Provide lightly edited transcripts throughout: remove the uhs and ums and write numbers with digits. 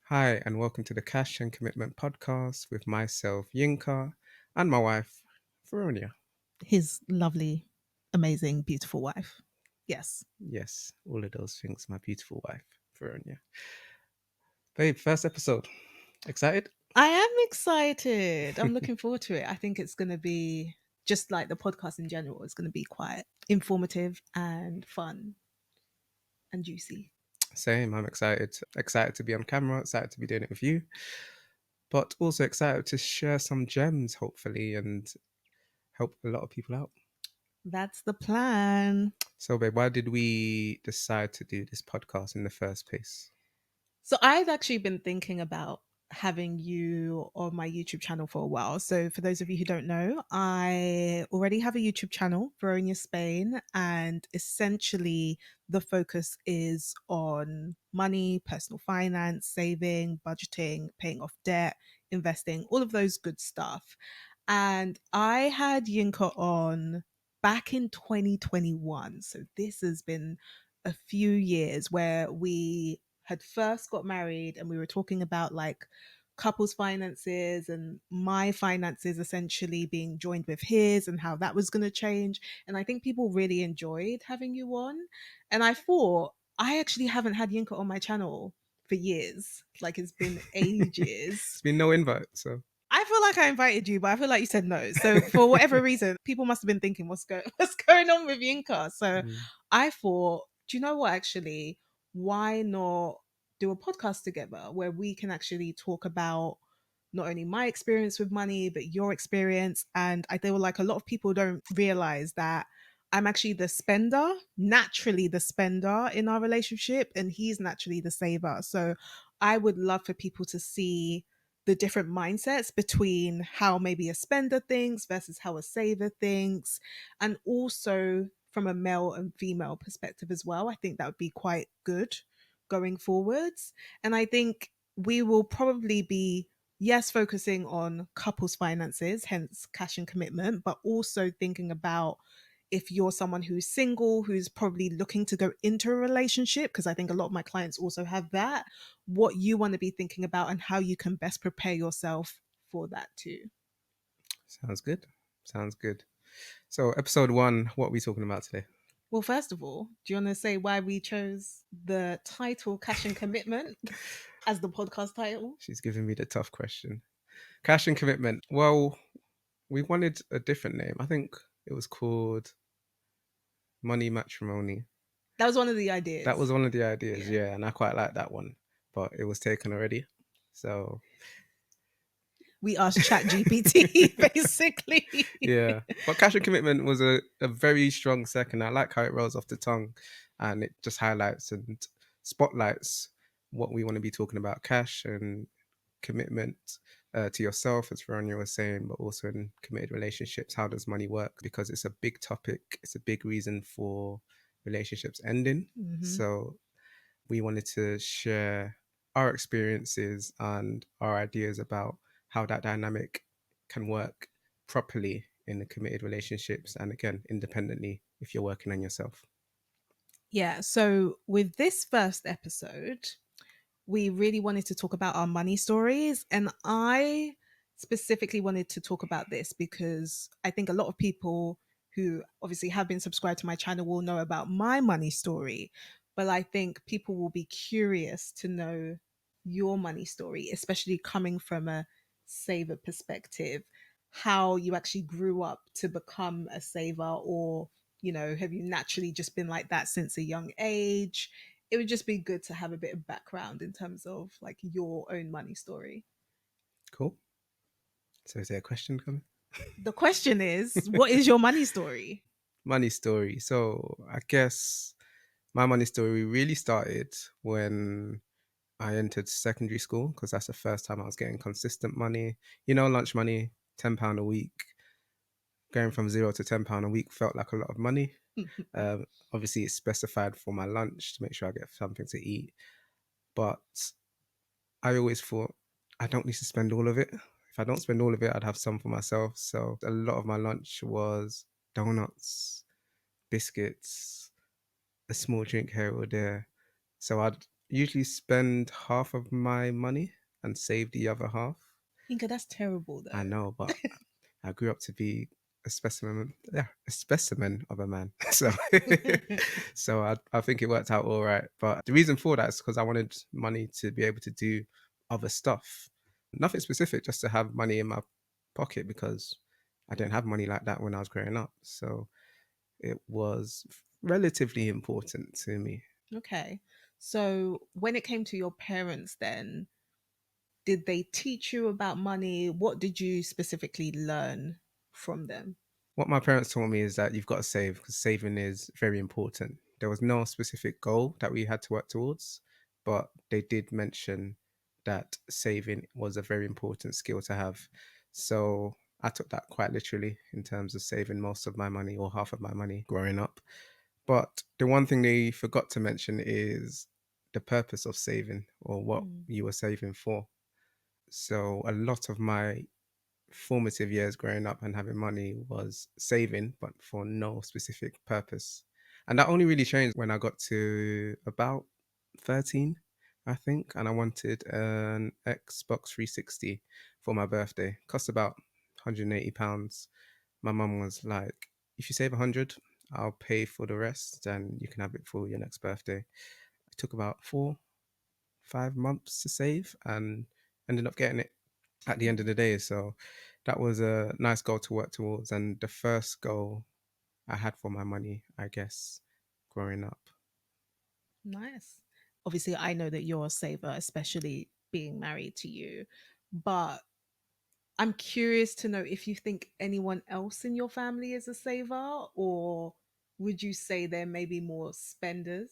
Hi, and welcome to the Cash and Commitment podcast with myself, Yinka, and my wife, Fonia. His lovely, amazing, beautiful wife. Yes. Yes, all of those things, my beautiful wife, Fonia. Babe, first episode. Excited? I am excited. I'm looking forward to it. I think it's going to be just like the podcast in general. It's going to be quite informative and fun and juicy. Same, I'm excited. Excited to be on camera, excited to be doing it with you, but also excited to share some gems, hopefully, and help a lot of people out. That's the plan. So, babe, why did we decide to do this podcast in the first place? So I've actually been thinking about having you on my YouTube channel for a while. So for those of you who don't know, I already have a YouTube channel, Fonia Spain, and essentially the focus is on money, personal finance, saving, budgeting, paying off debt, investing, all of those good stuff. And I had Yinka on back in 2021. So this has been a few years where we had first got married and we were talking about like couples finances and my finances essentially being joined with his and how that was going to change. And I think people really enjoyed having you on. And I thought, I actually haven't had Yinka on my channel for years. Like it's been It's ages. been no invite, so. I feel like I invited you, but I feel like you said no. So for whatever reason, people must have been thinking, what's going on with Yinka? So Mm. I thought, do you know what? Actually, why not do a podcast together where we can actually talk about not only my experience with money, but your experience. And I feel like a lot of people don't realize that I'm actually the spender, naturally the spender in our relationship, and he's naturally the saver. So I would love for people to see the different mindsets between how maybe a spender thinks versus how a saver thinks, and also from a male and female perspective as well. I think that would be quite good going forwards. And I think we will probably be, yes, focusing on couples finances, hence cash and commitment, but also thinking about if you're someone who's single, who's probably looking to go into a relationship, because I think a lot of my clients also have that, what you want to be thinking about and how you can best prepare yourself for that too. Sounds good. Sounds good. So, episode one, what are we talking about today? Well, first of all, do you want to say why we chose the title Cash and Commitment as the podcast title? She's giving me the tough question. Cash and commitment. Well, we wanted a different name. I think it was called Money Matrimony. That was one of the That was ideas. one of the ideas, Yeah. yeah, and I quite like that one, but it was taken already. So, We asked ChatGPT basically. yeah. But cash and commitment was a very strong second. I like how it rolls off the tongue and it just highlights and spotlights what we want to be talking about cash and commitment to yourself, as Veronia was saying, but also in committed relationships. How does money work? Because it's a big topic, it's a big reason for relationships ending. Hmm. So we wanted to share our experiences and our ideas about how that dynamic can work properly in the committed relationships and again independently if you're working on yourself. Yeah. So, with this first episode, we really wanted to talk about our money stories. And I specifically wanted to talk about this because I think a lot of people who obviously have been subscribed to my channel will know about my money story. But I think people will be curious to know your money story, especially coming from a saver perspective, how you actually grew up to become a saver, or, have you naturally just been like that since a young age? It would just be good to have a bit of background in terms of like your own money story. Cool. So is there a question coming? The question is, what is your money story? Money story. So I guess my money story really started when I entered secondary school because that's the first time I was getting consistent money. Lunch money, £10 a week. Going from zero to £10 a week felt like a lot of money. Obviously, it's specified for my lunch to make sure I get something to eat. But I always thought I don't need to spend all of it. If I don't spend all of it, I'd have some for myself. So a lot of my lunch was donuts, biscuits, a small drink here or there. So usually spend half of my money and save the other half. Yinka, that's terrible I though. know, but I grew up to be a specimen of a man. So, so I think it worked out all right. But the reason for that is because I wanted money to be able to do other stuff. Nothing specific, just to have money in my pocket because I didn't have money like that when I was growing up. So it was relatively important to me. Okay. So when it came to your parents, then, did they teach you about money? What did you specifically learn from them? What my parents taught me is that you've got to save because saving is very important. There was no specific goal that we had to work towards, but they did mention that saving was a very important skill to have. So I took that quite literally in terms of saving most of my money or half of my money growing up. But the one thing they forgot to mention is the purpose of saving or what Mm, you were saving for. So a lot of my formative years growing up and having money was saving, but for no specific purpose. And that only really changed when I got to about 13, I think. And I wanted an Xbox 360 for my birthday. Cost about £180. My mum was like, if you save 100, I'll pay for the rest and you can have it for your next birthday. It took about 4, 5 months to save and ended up getting it at the end of the day. So that was a nice goal to work towards, and the first goal I had for my money, I guess, growing up. nice. Obviously, I know that you're a saver, especially being married to you. But I'm curious to know if you think anyone else in your family is a saver, or would you say they're maybe more spenders?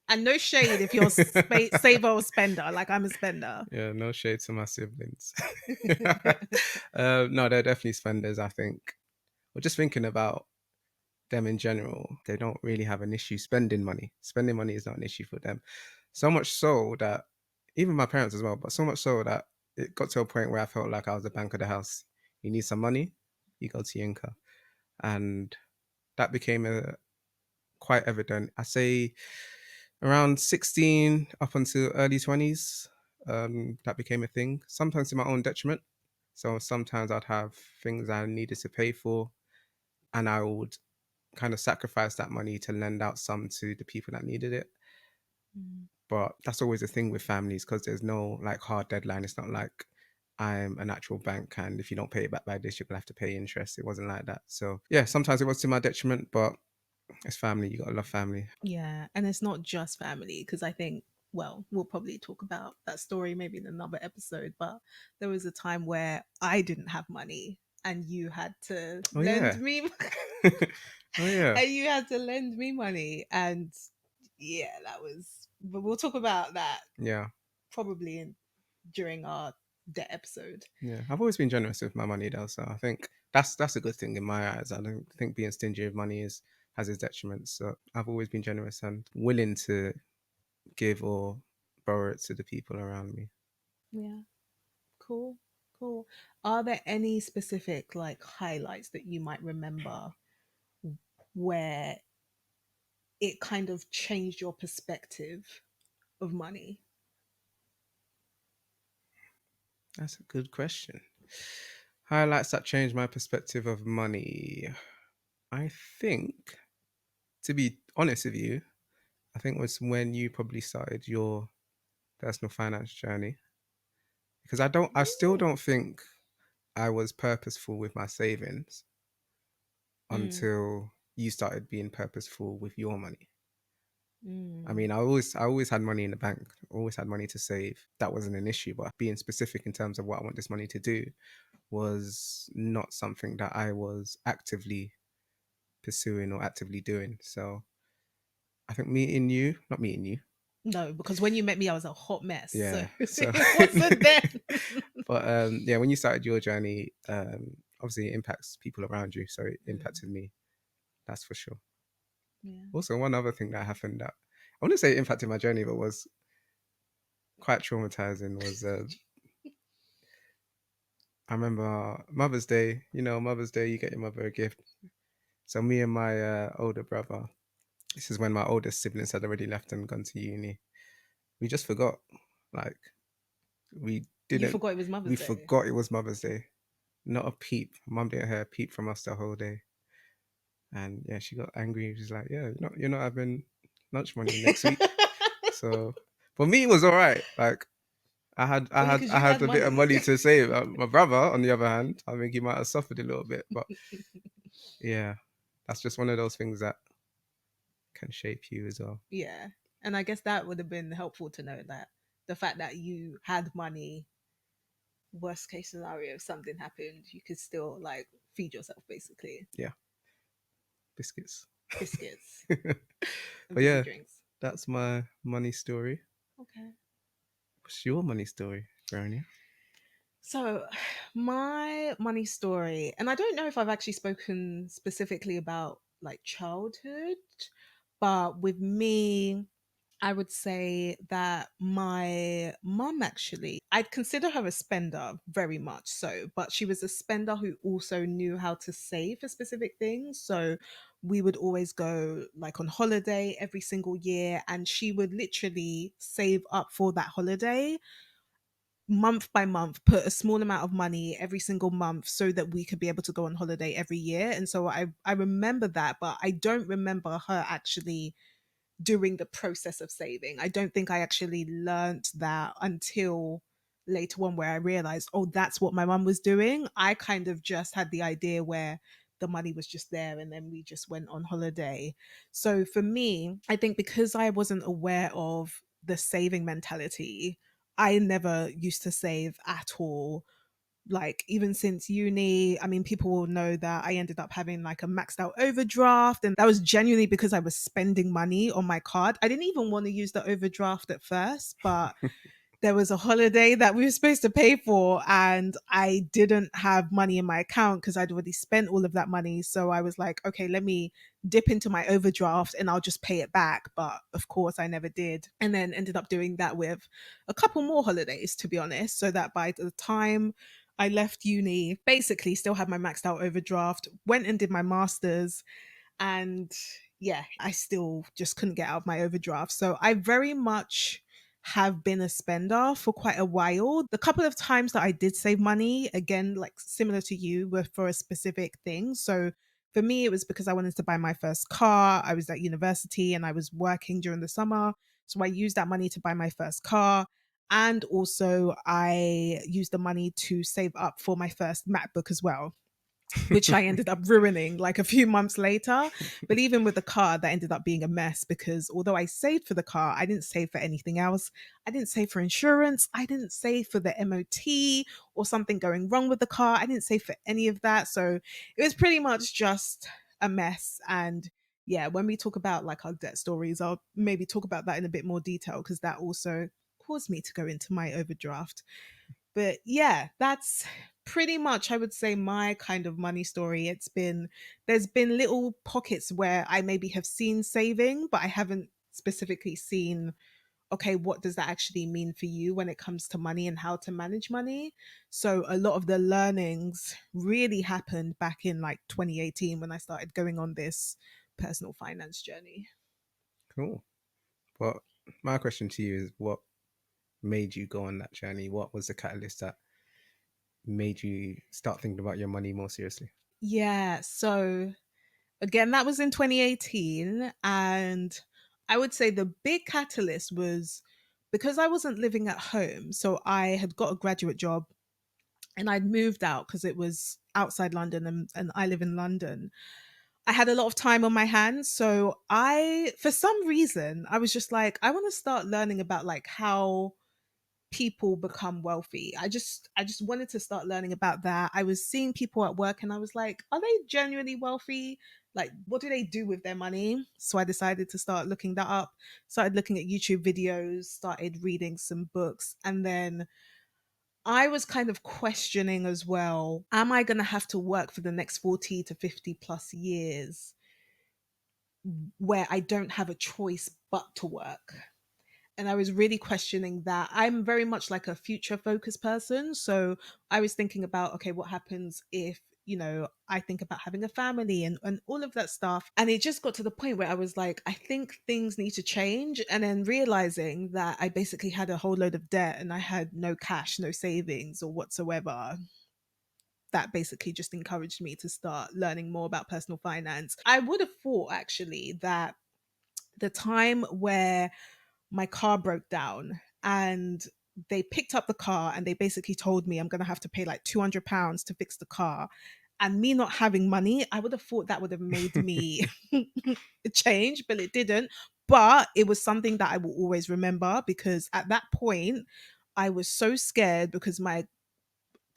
And no shade if you're saver or spender, like I'm a spender. Yeah, no shade to my siblings. No, they're definitely spenders, I think. Or just thinking about them in general, they don't really have an issue spending money. Spending money is not an issue for them. So much so that even my parents as well, but so much so that it got to a point where I felt like I was the bank of the house. You need some money, you go to Yinka. And that became a quite evident. I say around 16 up until early 20s, that became a thing, sometimes to my own detriment. So sometimes I'd have things I needed to pay for, and I would kind of sacrifice that money to lend out some to the people that needed it. Mm. But that's always a thing with families because there's no like hard deadline. It's not like I'm an actual bank and if you don't pay it back by this, you're gonna have to pay interest. It wasn't like that. So yeah, sometimes it was to my detriment, but it's family. You gotta love family. Yeah, and it's not just family because I think, well, we'll probably talk about that story maybe in another episode, but there was a time where I didn't have money and you had to Oh lend yeah. me Oh yeah. and you had to lend me money, and yeah, that was, but we'll talk about that Yeah. probably during our debt episode. Yeah. I've always been generous with my money though, so I think that's a good thing in my eyes. I don't think being stingy with money is has its detriments. So I've always been generous and willing to give or borrow it to the people around me. Yeah, cool, cool. Are there any specific like highlights that you might remember where it kind of changed your perspective of money? That's a good question. Highlights that changed my perspective of money. I think, to be honest with you, I think was when you probably started your personal finance journey. Because I still Ooh. don't think I was purposeful with my savings Mm, until you started being purposeful with your money. I mm. mean, I always had money in the bank, always had money to save. That wasn't an issue, but being specific in terms of what I want this money to do was not something that I was actively pursuing or actively doing. So I think meeting you, not meeting you, No, because when you met me, I was a hot mess. So yeah. So, it wasn't then. but yeah, when you started your journey, obviously it impacts people around you. So it Mm, impacted me. That's for sure. yeah. Also, one other thing that happened that I wouldn't say it impacted my journey, but was quite traumatizing was I remember Mother's Day. You know, Mother's Day, you get your mother a gift. So me and my older brother. This is when my oldest siblings had already left and gone to uni. We just forgot. Like we You didn't. forgot it was Mother's We Day. forgot it was Mother's Day. Not a peep. Mum didn't hear a peep from us the whole day. And yeah, she got angry. She's like, "Yeah, you're not having lunch money next week." So for me, it was all right. Like Oh yeah, because I you had had a bit of money. money to save. My brother, on the other hand, I think he might have suffered a little bit, but yeah, that's just one of those things that can shape you as well. Yeah. And I guess that would have been helpful to know that the fact that you had money, worst case scenario, if something happened, you could still like feed yourself basically. Yeah, biscuits. Biscuits But and fizzy yeah, drinks. that's my money story. Okay. What's your money story, Veronia? So, my money story, and I don't know if I've actually spoken specifically about like childhood, but with me, I would say that my mum actually, I'd consider her a spender very much so, but she was a spender who also knew how to save for specific things. So we would always go like on holiday every single year, and she would literally save up for that holiday month by month, put a small amount of money every single month so that we could be able to go on holiday every year. And so I remember that, but I don't remember her actually during the process of saving. I don't think I actually learnt that until later on, where I realized, oh, that's what my mum was doing. I kind of just had the idea where the money was just there and then we just went on holiday. So for me, I think because I wasn't aware of the saving mentality, I never used to save at all, like even since uni. I mean, people will know that I ended up having like a maxed out overdraft, and that was genuinely because I was spending money on my card. I didn't even want to use the overdraft at first, but there was a holiday that we were supposed to pay for and I didn't have money in my account because I'd already spent all of that money. So I was like, okay, let me dip into my overdraft and I'll just pay it back. But of course, I never did. And then ended up doing that with a couple more holidays, to be honest. So that by the time I left uni, basically still had my maxed out overdraft, went and did my master's, and yeah, I still just couldn't get out of my overdraft. So I very much have been a spender for quite a while. The couple of times that I did save money, again, like similar to you, were for a specific thing. So for me, it was because I wanted to buy my first car. I was at university and I was working during the summer. So I used that money to buy my first car. And also, I used the money to save up for my first MacBook as well, which I ended up ruining like a few months later. But even with the car, that ended up being a mess because although I saved for the car, I didn't save for anything else. I didn't save for insurance. I didn't save for the MOT or something going wrong with the car. I didn't save for any of that. So it was pretty much just a mess. And yeah, when we talk about like our debt stories, I'll maybe talk about that in a bit more detail because that also caused me to go into my overdraft. But yeah, that's pretty much, I would say, my kind of money story. There's been little pockets where I maybe have seen saving, but I haven't specifically seen, okay, what does that actually mean for you when it comes to money and how to manage money? So a lot of the learnings really happened back in like 2018 when I started going on this personal finance journey. Cool. But my question to you is, what made you go on that journey? What was the catalyst that made you start thinking about your money more seriously? Yeah, so again, that was in 2018. And I would say the big catalyst was because I wasn't living at home. So I had got a graduate job and I'd moved out because it was outside London and I live in London. I had a lot of time on my hands. So for some reason, I was just like, I want to start learning about like how people become wealthy. I just wanted to start learning about that. I was seeing people at work and I was like, are they genuinely wealthy? Like what do they do with their money? So I decided to start looking that up. Started looking at YouTube videos, started reading some books, and then I was kind of questioning as well, am I going to have to work for the next 40 to 50 plus years where I don't have a choice but to work? And I was really questioning that. I'm very much like a future focused person. So I was thinking about, okay, what happens if I think about having a family and all of that stuff. And it just got to the point where I was like, I think things need to change. And then realizing that I basically had a whole load of debt and I had no cash, no savings or whatsoever, that basically just encouraged me to start learning more about personal finance. I would have thought actually that the time where my car broke down and they picked up the car and they basically told me I'm going to have to pay like £200 to fix the car. And me not having money, I would have thought that would have made me change, but it didn't. But it was something that I will always remember because at that point, I was so scared because my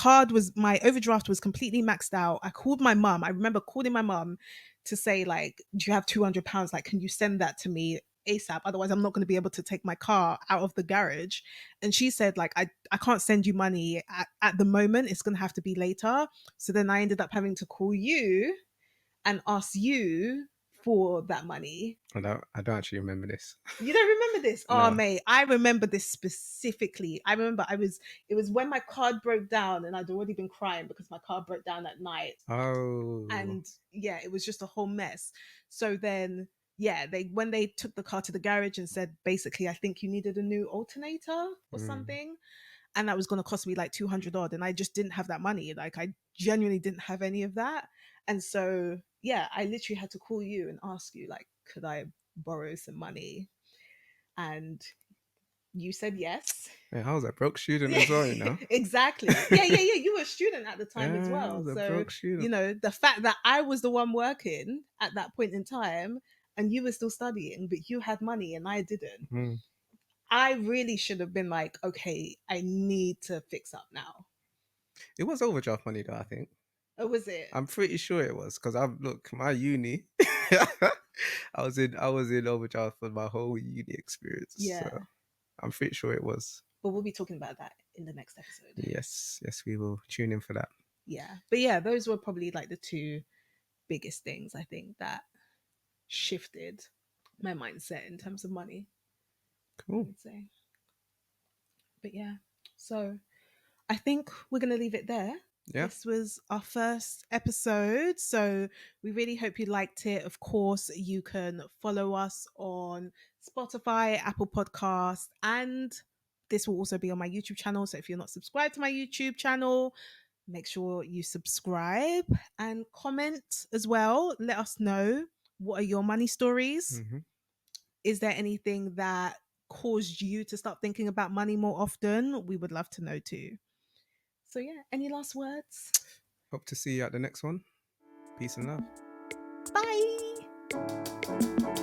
overdraft was completely maxed out. I called my mum. I remember calling my mum to say, like, do you have £200? Like, can you send that to me ASAP? Otherwise, I'm not going to be able to take my car out of the garage. And she said, like, I can't send you money at the moment. It's going to have to be later. So then I ended up having to call you and ask you for that money. I don't actually remember this. You don't remember this? Oh, No. mate, I remember this specifically. I remember it was when my card broke down and I'd already been crying because my car broke down at night. Oh. And yeah, it was just a whole mess. So then, yeah, when they took the car to the garage and said, basically, I think you needed a new alternator or Mm. something. And that was going to cost me like 200 odd. And I just didn't have that money. Like, I genuinely didn't have any of that. And so, yeah, I literally had to call you and ask you, like, could I borrow some money? And you said yes. Yeah, I was a broke student as well, you know. Exactly. Yeah, yeah, yeah. You were a student at the time as Yeah, I well. was a So, broke student. the fact that I was the one working at that point in time and you were still studying, but you had money and I didn't, Mm. I really should have been like, okay, I need to fix up now. It was overdraft money though, I think. Or was it? I'm pretty sure it was because I've look my uni. I was in overdraft for my whole uni experience, so Yeah. I'm pretty sure it was. But we'll be talking about that in the next episode. Yes, yes, we will tune in for that. Yeah. But yeah, those were probably like the two biggest things I think that shifted my mindset in terms of money, I Cool. would say. But yeah, so I think we're going to leave it there. Yeah. This was our first episode. So we really hope you liked it. Of course, you can follow us on Spotify, Apple Podcasts, and this will also be on my YouTube channel. So if you're not subscribed to my YouTube channel, make sure you subscribe and comment as well. Let us know, what are your money stories? Hmm. Is there anything that caused you to start thinking about money more often? We would love to know too. So, yeah, any last words? Hope to see you at the next one. Peace and love. Bye.